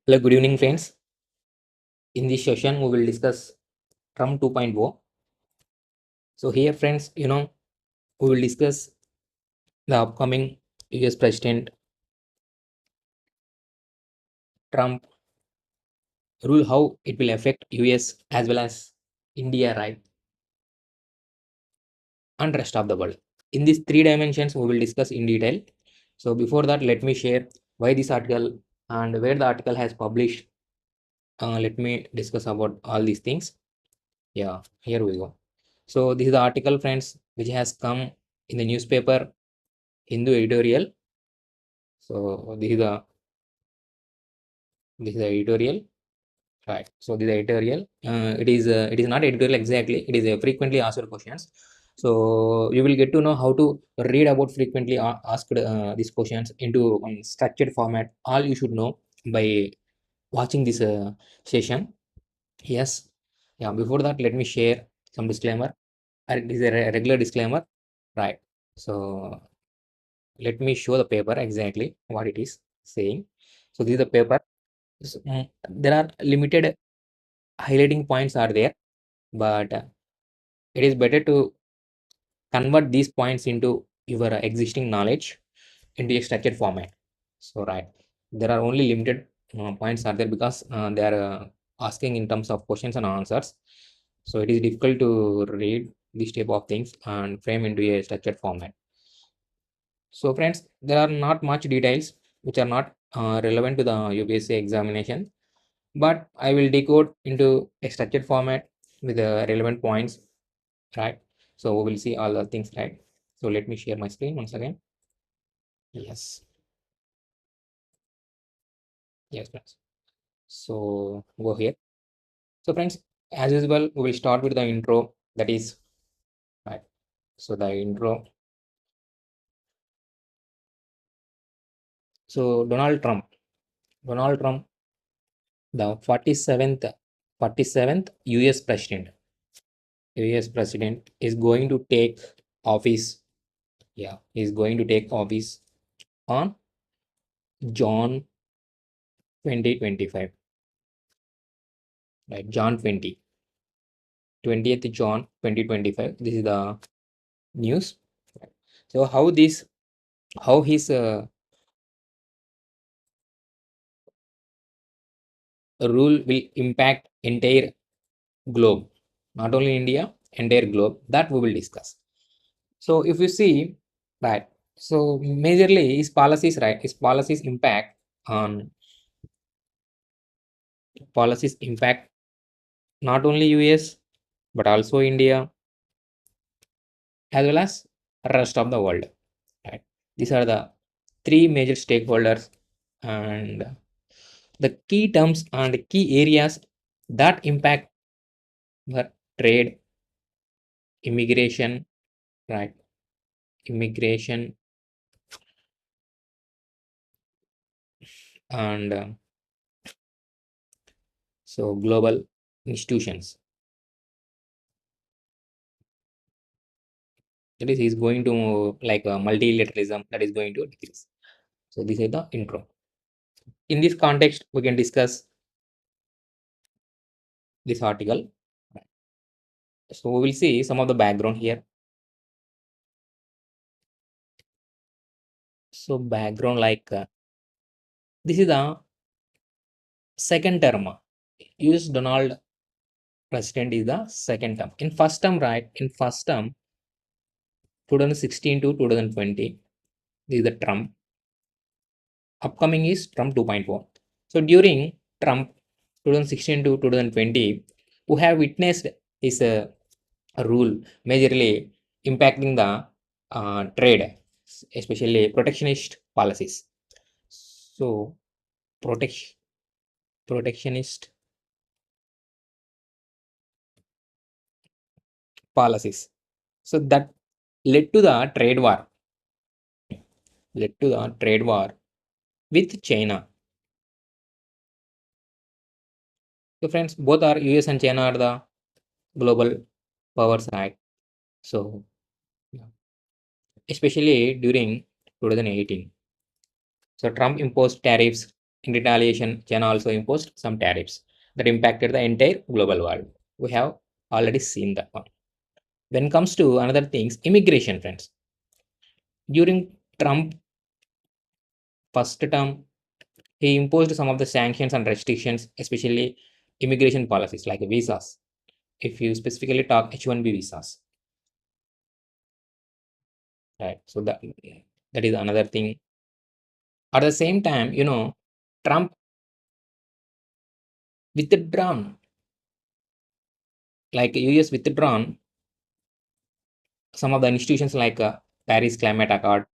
Hello, good evening, friends. In this session, we will discuss Trump 2.0. So, here, friends, we will discuss the upcoming US President Trump rule, how it will affect US as well as India, right, and rest of the world. In these three dimensions, we will discuss in detail. So, before that, let me share why this article and where the article has published. Let me discuss about all these things. Yeah, here we go. So, this is the article, friends, which has come in the newspaper Hindu Editorial. So this is the editorial, right? So this is the editorial. It is not editorial exactly. It is a frequently asked questions. So you will get to know how to read about frequently asked these questions into structured format. All you should know by watching this session. Yes, yeah. Before that, let me share some disclaimer. It is a regular disclaimer, right? So let me show the paper exactly what it is saying. So this is the paper. There are limited highlighting points are there, but it is better to convert these points into your existing knowledge into a structured format. So right, there are only limited points are there because they are asking in terms of questions and answers. So it is difficult to read this type of things and frame into a structured format. So friends, there are not much details which are not relevant to the UPSC examination, but I will decode into a structured format with the relevant points, right? So we will see all the things, right? So let me share my screen once again. Yes, yes, friends. So go here. So friends, as usual, we will start with the intro. That is right. So the intro. So Donald Trump, the 47th US president. US president is going to take office. Yeah, is going to take office on John 2025, right? John 20th John 2025. This is the news. So how his rule will impact entire globe, not only India, entire globe. That we will discuss. So if you see, right, so majorly his policies, right, his on policies impact not only US but also India as well as rest of the world. Right. These are the three major stakeholders and the key terms and key areas that impact the trade, immigration, right? Immigration and so global institutions. That is going to like multilateralism that is going to decrease. So this is the intro. In this context, we can discuss this article. So we will see some of the background here. So background like this is the second term. US Donald president is the second term. In first term, right? In first term, 2016 to 2020, this is the Trump. Upcoming is Trump 2.0. So during Trump 2016 to 2020, we have witnessed his rule majorly impacting the trade, especially protectionist policies. So protect, protectionist policies. So that led to the trade war, with China. So friends, both are US and China are the global powers, right? So yeah, especially during 2018. So Trump imposed tariffs In retaliation, China also imposed some tariffs that impacted the entire global world. We have already seen that one. When it comes to another things, immigration, friends. During Trump first term, he imposed some of the sanctions and restrictions, especially immigration policies like visas. If you specifically talk H-1B visas, right? So that is another thing. At the same time, Trump withdrawn, like US withdrawn some of the institutions like Paris Climate Accord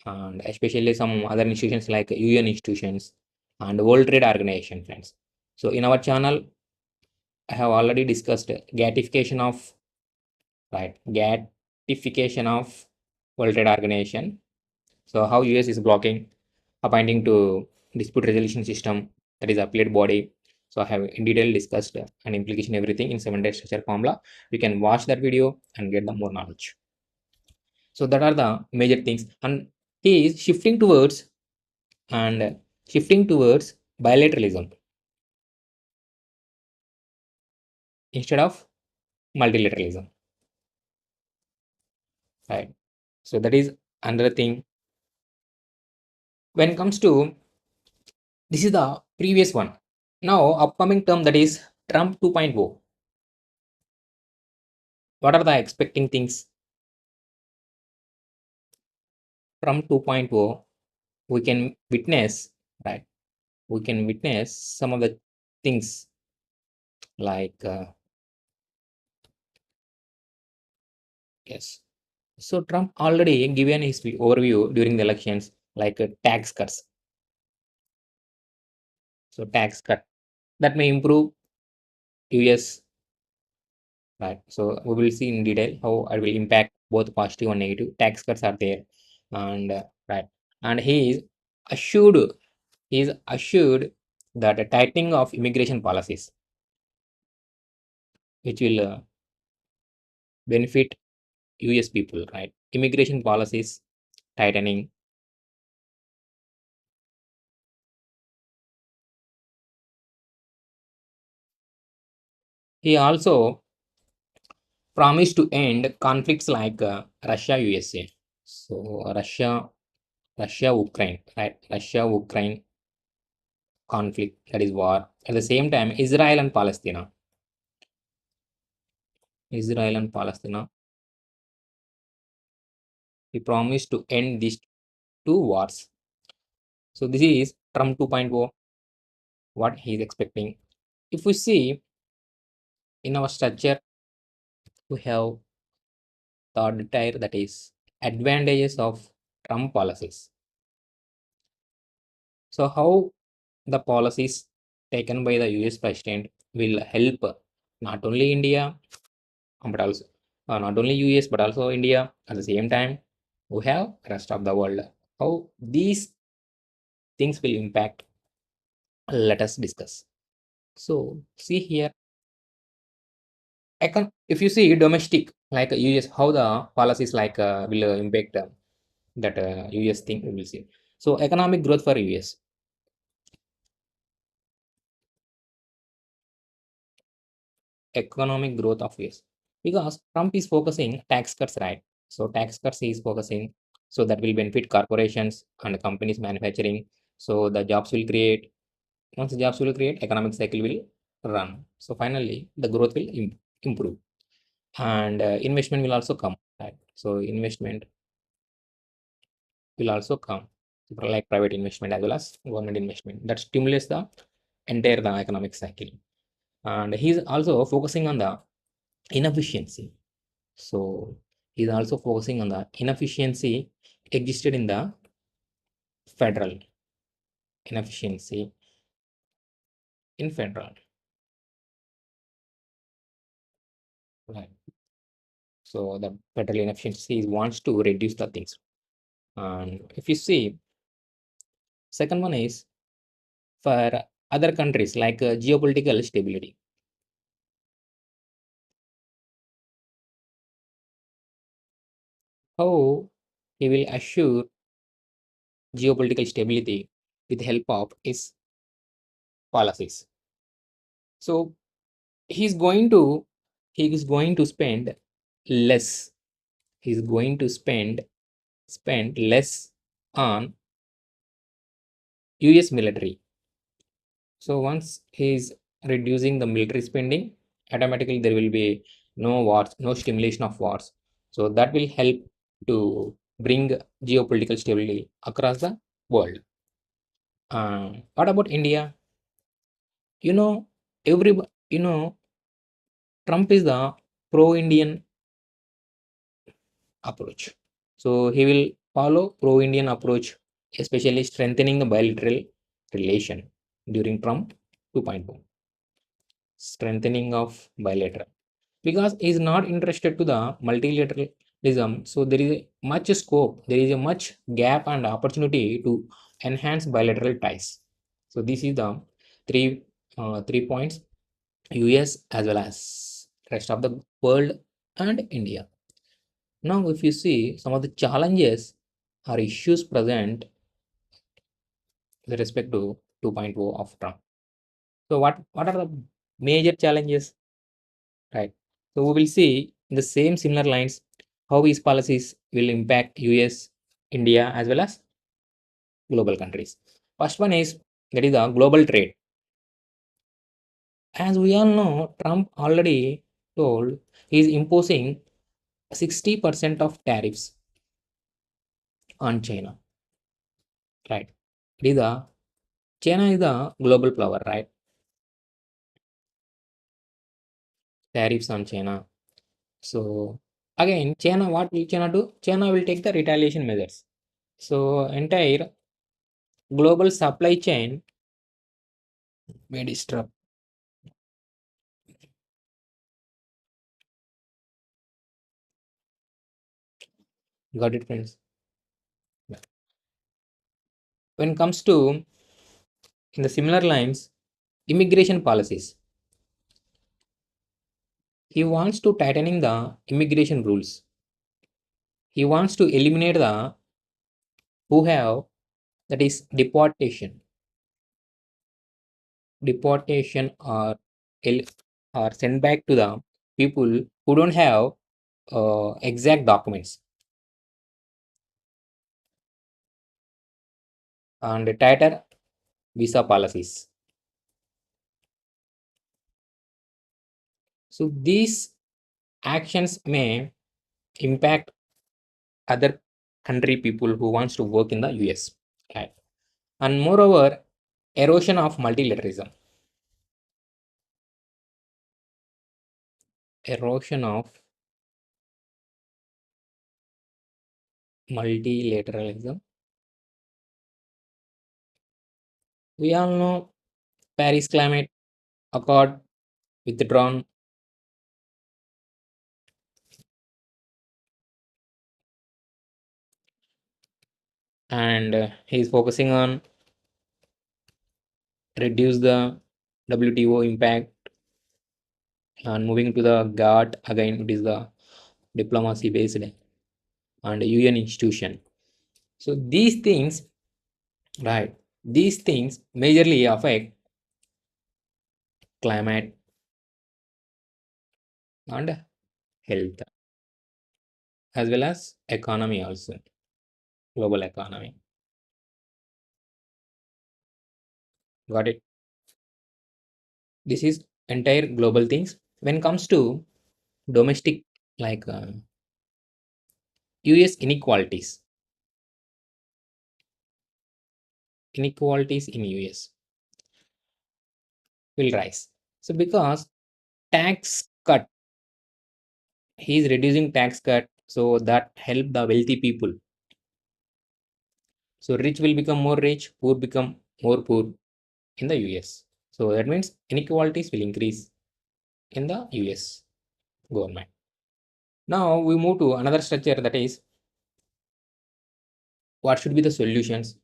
and especially some other institutions like UN institutions and World Trade Organization, friends. So in our channel, I have already discussed gatification of World Trade Organization. So how US is blocking appointing to dispute resolution system, that is appellate body. So I have in detail discussed and implication everything in 7-day structure formula. You can watch that video and get the more knowledge. So that are the major things, and he is shifting towards bilateralism instead of multilateralism, right? So that is another thing. When it comes to, this is the previous one. Now upcoming term, that is Trump 2.0. What are the expecting things from 2.0? We can witness, right? We can witness some of the things like yes. So Trump already given his overview during the elections, like tax cuts. So tax cut that may improve US, right? So we will see in detail how it will impact both positive and negative. Tax cuts are there, and right, and assured he is assured that a tightening of immigration policies, which will benefit US people, right? Immigration policies tightening. He also promised to end conflicts like Russia USA. So Russia Ukraine, right? Russia Ukraine conflict, that is war. At the same time, Israel and Palestine, he promised to end these two wars. So this is Trump 2.0, what he is expecting. If we see in our structure, we have third tier, that is advantages of Trump policies. So how the policies taken by the US president will help not only India, but also not only US but also India. At the same time, we have rest of the world. How these things will impact, let us discuss. So see here, if you see domestic like US, how the policies like will impact that US thing, we will see. So economic growth for US, economic growth of US, because Trump is focusing tax cuts, right? So tax cuts he is focusing, so that will benefit corporations and companies manufacturing. So the jobs will create. Once the jobs will create, economic cycle will run. So finally, the growth will improve, and investment will also come. Right? So investment will also come, like private investment as well as government investment. That stimulates the entire the economic cycle. And he's also focusing on the inefficiency. So he's also focusing on the inefficiency existed in the federal inefficiency in federal. Right. So the federal inefficiency wants to reduce the things. And if you see, second one is for other countries like geopolitical stability. How He will assure geopolitical stability with the help of his policies. So he's going to he is going to spend less. He's going to spend less on US military. So once he's reducing the military spending, automatically there will be no wars, no stimulation of wars. So that will help to bring geopolitical stability across the world. What about India? You know, every Trump is the pro-Indian approach. So he will follow pro-Indian approach, especially strengthening the bilateral relation during Trump 2.0, strengthening of bilateral, because he is not interested to the multilateralism. So there is a much scope, there is a much gap and opportunity to enhance bilateral ties. So this is the three points: US as well as rest of the world and India. Now, if you see some of the challenges or issues present with respect to 2.0 of Trump. So what are the major challenges, right? So we will see in the same similar lines how his policies will impact US, India as well as global countries. First one is that is the global trade. As we all know, Trump already told he is imposing 60% of tariffs on China, right? It is the China is the global power, right? Tariffs on China. So again, China, what will China do? China will take the retaliation measures. So entire global supply chain may disrupt. Got it, friends? When it comes to in the similar lines, immigration policies. He wants to tightening the immigration rules. He wants to eliminate the who have, that is deportation el- or sent back to the people who don't have exact documents, and tighter visa policies. So these actions may impact other country people who wants to work in the US. Right? And moreover, erosion of multilateralism. Erosion of multilateralism. We all know Paris Climate Accord withdrawn, and he is focusing on reduce the WTO impact and moving to the GATT. Again, it is the diplomacy based and UN institution. So these things, right? These things majorly affect climate and health as well as economy also, global economy. Got it? This is entire global things. When it comes to domestic, like US inequalities in US will rise. So because tax cut, he is reducing tax cut, so that help the wealthy people. So rich will become more rich, poor become more poor in the US. So that means inequalities will increase in the US government. Now we move to another structure, that is what should be the solutions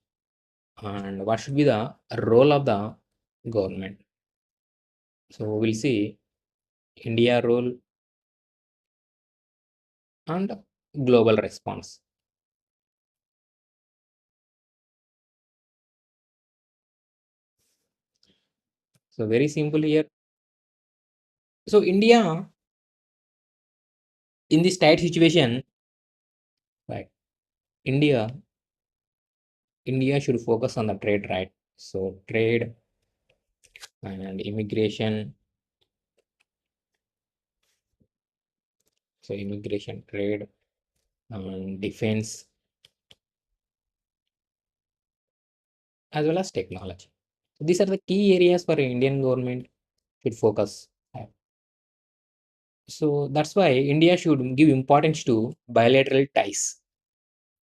and what should be the role of the government. So we'll see India role and global response. So very simple here. So India in this tight situation, right? India India should focus on the trade, right? So trade and immigration. So immigration, trade, and defense, as well as technology. So these are the key areas for Indian government should focus. So that's why India should give importance to bilateral ties.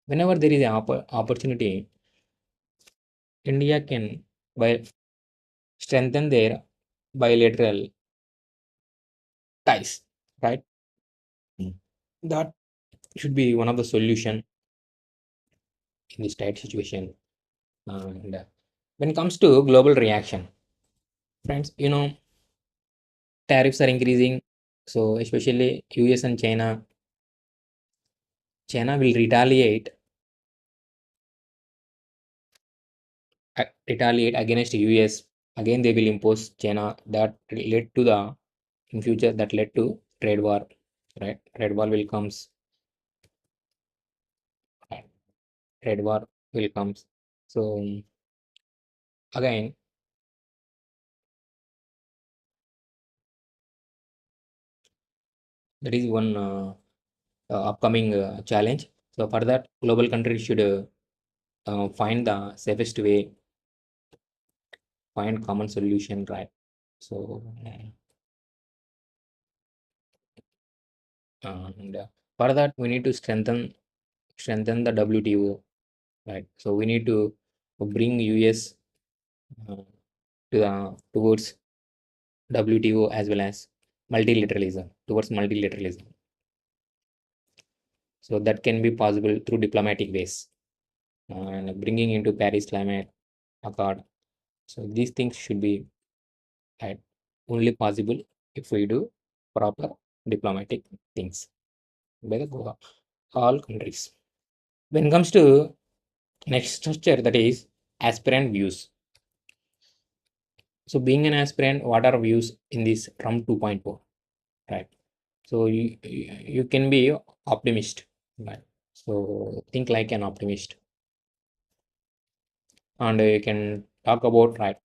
Whenever there is an opportunity, India can strengthen their bilateral ties, right? Mm. That should be one of the solution in this tight situation. And when it comes to global reaction, friends, tariffs are increasing. So especially US and China will retaliate against US. Again, they will impose China. That led to the in future that led to trade war, right? Trade war will comes. Right? Trade war will comes. So again, that is one upcoming challenge. So for that, global countries should find the safest way, find common solution, right? So and for that, we need to strengthen the WTO, right? So we need to bring US uh, towards WTO as well as multilateralism. So that can be possible through diplomatic ways and bringing into Paris Climate Accord. So these things should be at only possible if we do proper diplomatic things by the all countries. When it comes to next structure, that is aspirant views. So being an aspirant, what are views in this Trump 2.0, right? So you can be optimist, right? So think like an optimist, and you can talk about, right.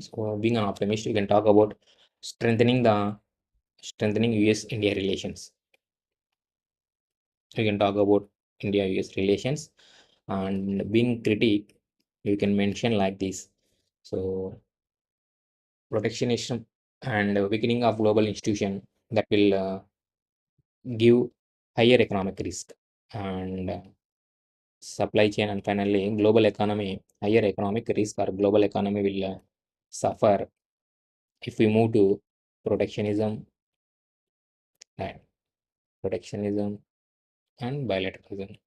So being an optimist, you can talk about strengthening US India relations. You can talk about India US relations, and being critic, you can mention like this. So protectionism and weakening of global institution that will give higher economic risk, and supply chain, and finally global economy, higher economic risk or global economy will suffer if we move to protectionism and protectionism and bilateralism.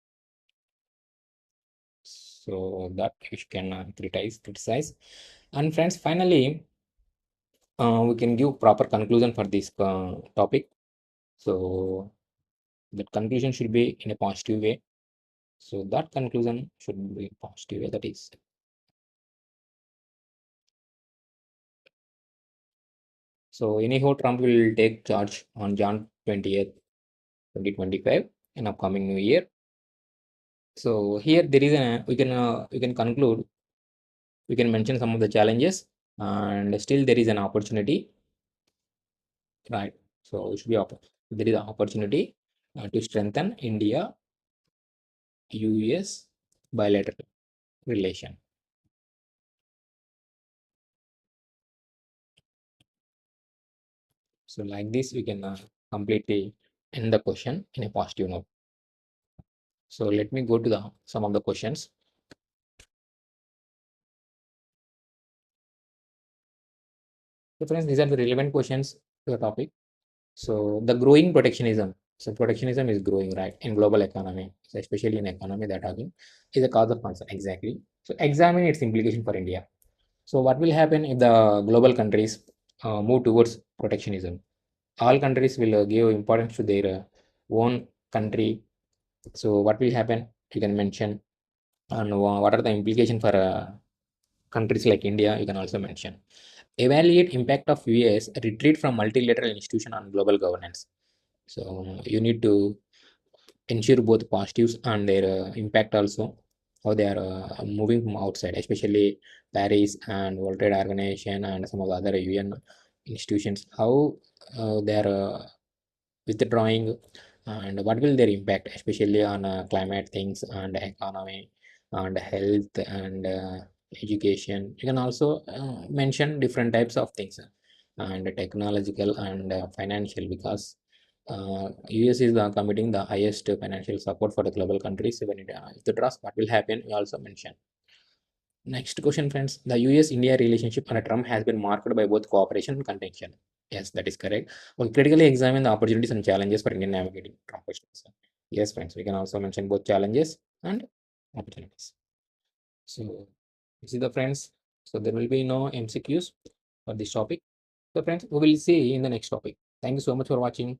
So that you can criticize. And friends, finally, we can give proper conclusion for this topic. So that conclusion should be in a positive way. So that conclusion should be positive way. That is, so anyhow, Trump will take charge on Jan 20th, 2025, in upcoming new year. So here there is we can conclude, we can mention some of the challenges, and still there is an opportunity, right? So it should be there is an opportunity to strengthen India US bilateral relation. So like this, we can completely end the question in a positive note. So let me go to the some of the questions. So friends, these are the relevant questions to the topic. So the growing protectionism. So protectionism is growing, right, in global economy, so especially in economy that talking is a cause of concern. Exactly. So examine its implication for India. So what will happen if the global countries move towards protectionism? All countries will give importance to their own country. So what will happen? You can mention, and what are the implications for countries like India? You can also mention. Evaluate impact of US retreat from multilateral institution on global governance. So you need to ensure both positives and their impact also, how they are moving from outside, especially Paris and World Trade Organization and some of the other UN institutions, how they are withdrawing, and what will their impact, especially on climate things and economy and health and education. You can also mention different types of things, and technological and financial, because US is committing the highest financial support for the global countries. When it withdraws, what will happen? We also mention. Next question, friends. The US-India relationship under Trump has been marked by both cooperation and contention. Yes, that is correct. We'll critically examine the opportunities and challenges for Indian navigating Trump questions. Yes, friends, we can also mention both challenges and opportunities. So, this is the friends. So, there will be no MCQs for this topic. So, friends, we will see in the next topic. Thank you so much for watching.